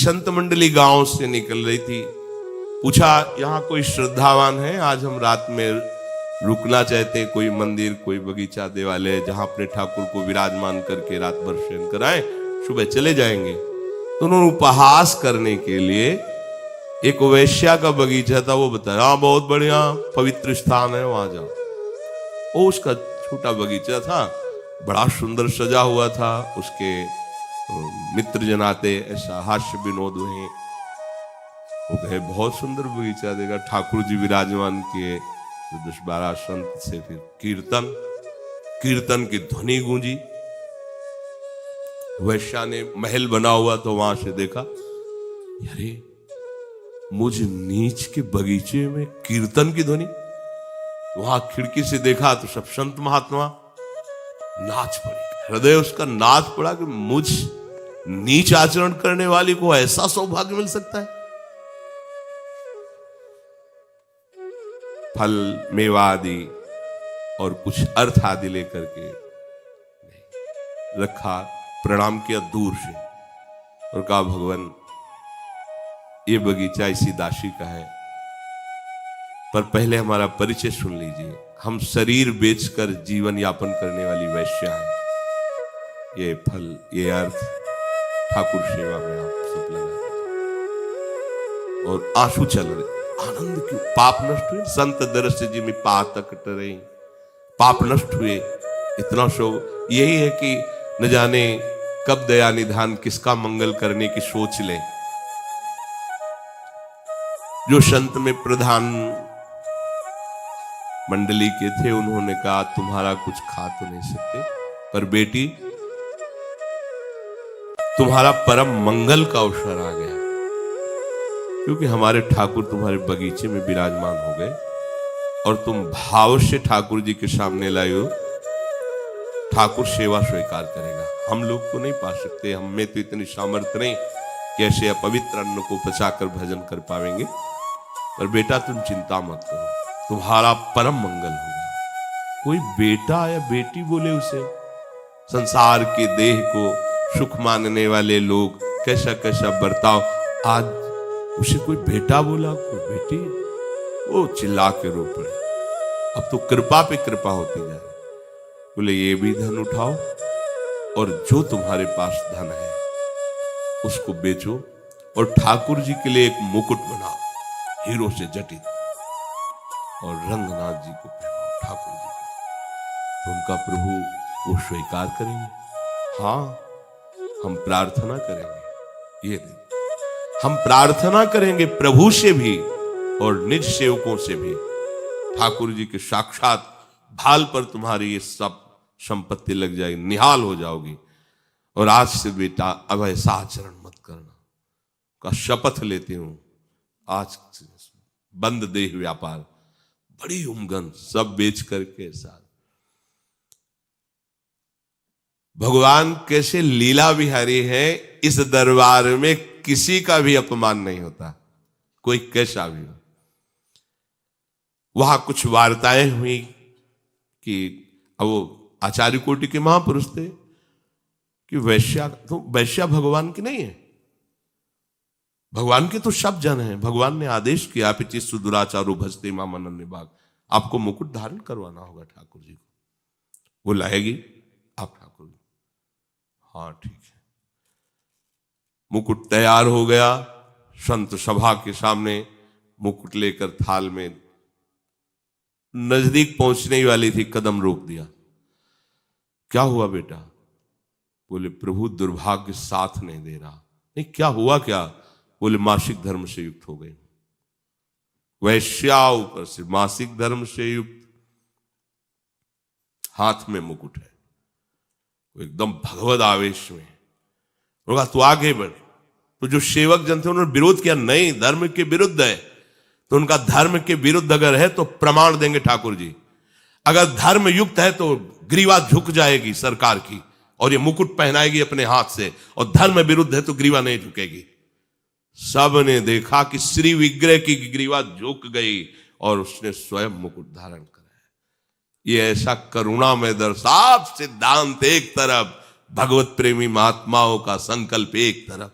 संत मंडली गांव से निकल रही थी। पूछा, यहाँ कोई श्रद्धावान है? आज हम रात में रुकना चाहते, कोई मंदिर, कोई बगीचा, देवालय जहां अपने ठाकुर को विराजमान करके रात भर शयन कराएं, सुबह चले जाएंगे। तो उन्होंने उपहास करने के लिए एक वैश्या का बगीचा था, वो बताया, हाँ बहुत बढ़िया पवित्र स्थान है, वहां जाओ। वो उसका छोटा बगीचा था, बड़ा सुंदर सजा हुआ था। उसके मित्र जन आते, ऐसा हास्य विनोद हुए। वो कहे बहुत सुंदर बगीचा देगा, ठाकुर जी विराजमान किए। तो 10-12 संत से फिर कीर्तन की ध्वनि गूंजी। वैश्या ने महल बना हुआ तो वहां से देखा, अरे मुझ नीच के बगीचे में कीर्तन की ध्वनि। वहां खिड़की से देखा तो सब संत महात्मा नाच पड़े। हृदय उसका नाच पड़ा कि मुझ नीच आचरण करने वाली को ऐसा सौभाग्य मिल सकता है। फल मेवा आदि और कुछ अर्थ आदि लेकर के रखा, प्रणाम किया दूर से और कहा, भगवान ये बगीचा इसी दासी का है, पर पहले हमारा परिचय सुन लीजिए। हम शरीर बेचकर जीवन यापन करने वाली वैश्या है। ये फल, ये अर्थ ठाकुर सेवा में आप सब लगा और आंसू चल रहे। आनंद क्यों? पाप नष्ट हुए। संत दरस जी में पातक टरे, पाप नष्ट हुए। इतना शो यही है कि न जाने कब दया निधान किसका मंगल करने की सोच ले। जो संत में प्रधान मंडली के थे, उन्होंने कहा, तुम्हारा कुछ खा तो नहीं सकते, पर बेटी तुम्हारा परम मंगल का अवसर आ गया, क्योंकि हमारे ठाकुर तुम्हारे बगीचे में विराजमान हो गए और तुम भाव से ठाकुर जी के सामने लाए हो। ठाकुर सेवा स्वीकार करेगा। हम लोग तो नहीं पा सकते, हम में तो इतनी सामर्थ्य नहीं कि ऐसे अपवित्र अन्न को पचाकर भजन कर पाएंगे, पर बेटा तुम चिंता मत करो, तुम्हारा परम मंगल होगा। कोई बेटा या बेटी बोले उसे। संसार के देह को सुख मानने वाले लोग कैसा कैसा बर्ताव, आज उसे कोई बेटा बोला, कोई बेटी, वो चिल्ला के रो पड़े। अब तो कृपा पे कृपा होती जाए। बोले ये भी धन उठाओ और जो तुम्हारे पास धन है उसको बेचो और ठाकुर जी के लिए एक मुकुट बनाओ, हीरो से जटित, और रंगनाथ जी को पहनाओ, ठाकुर जी को। तो उनका प्रभु वो स्वीकार करेंगे। हाँ, हम प्रार्थना करेंगे, ये देखो, हम प्रार्थना करेंगे प्रभु से भी और निज सेवकों से भी। ठाकुर जी के साक्षात भाल पर तुम्हारी ये सब संपत्ति लग जाएगी, निहाल हो जाओगी। और आज से बेटा अब ऐसा आचरण मत करना का शपथ लेती हूं। आज बंद देह व्यापार, बड़ी उमगन, सब बेच करके साथ। भगवान कैसे लीला विहारी है, इस दरबार में किसी का भी अपमान नहीं होता, कोई कैसा भी हो। वहां कुछ वार्ताएं हुई कि वो आचार्य कोटि के महापुरुष थे कि वैश्या, तो वैश्या भगवान की नहीं है, भगवान के तो सब जन हैं। भगवान ने आदेश किया, आप चित सुदुराचारो भजते मामनन निभाग, आपको मुकुट धारण करवाना होगा ठाकुर जी को। वो लाएगी आप ठाकुर जी। हाँ ठीक है। मुकुट तैयार हो गया। संत सभा के सामने मुकुट लेकर थाल में नजदीक पहुंचने ही वाली थी, कदम रोक दिया। क्या हुआ बेटा? बोले प्रभु दुर्भाग्य साथ नहीं दे रहा। नहीं, क्या हुआ क्या? बोले मासिक धर्म से युक्त हो गई। वैश्या ऊपर से मासिक धर्म से युक्त, हाथ में मुकुट है, वो एकदम भगवद आवेश में होगा। तू आगे बढ़। तो जो सेवक जन थे उन्होंने विरोध किया, नहीं धर्म के विरुद्ध है। तो उनका धर्म के विरुद्ध अगर है तो प्रमाण देंगे ठाकुर जी। अगर धर्म युक्त है तो ग्रीवा झुक जाएगी सरकार की और ये मुकुट पहनाएगी अपने हाथ से, और धर्म विरुद्ध है तो ग्रीवा नहीं झुकेगी। सब ने देखा कि श्री विग्रह की ग्रीवा झुक गई और उसने स्वयं मुकुट धारण कराया। ये ऐसा करुणामय दर्शाव, सिद्धांत एक तरफ, भगवत प्रेमी महात्माओं का संकल्प एक तरफ।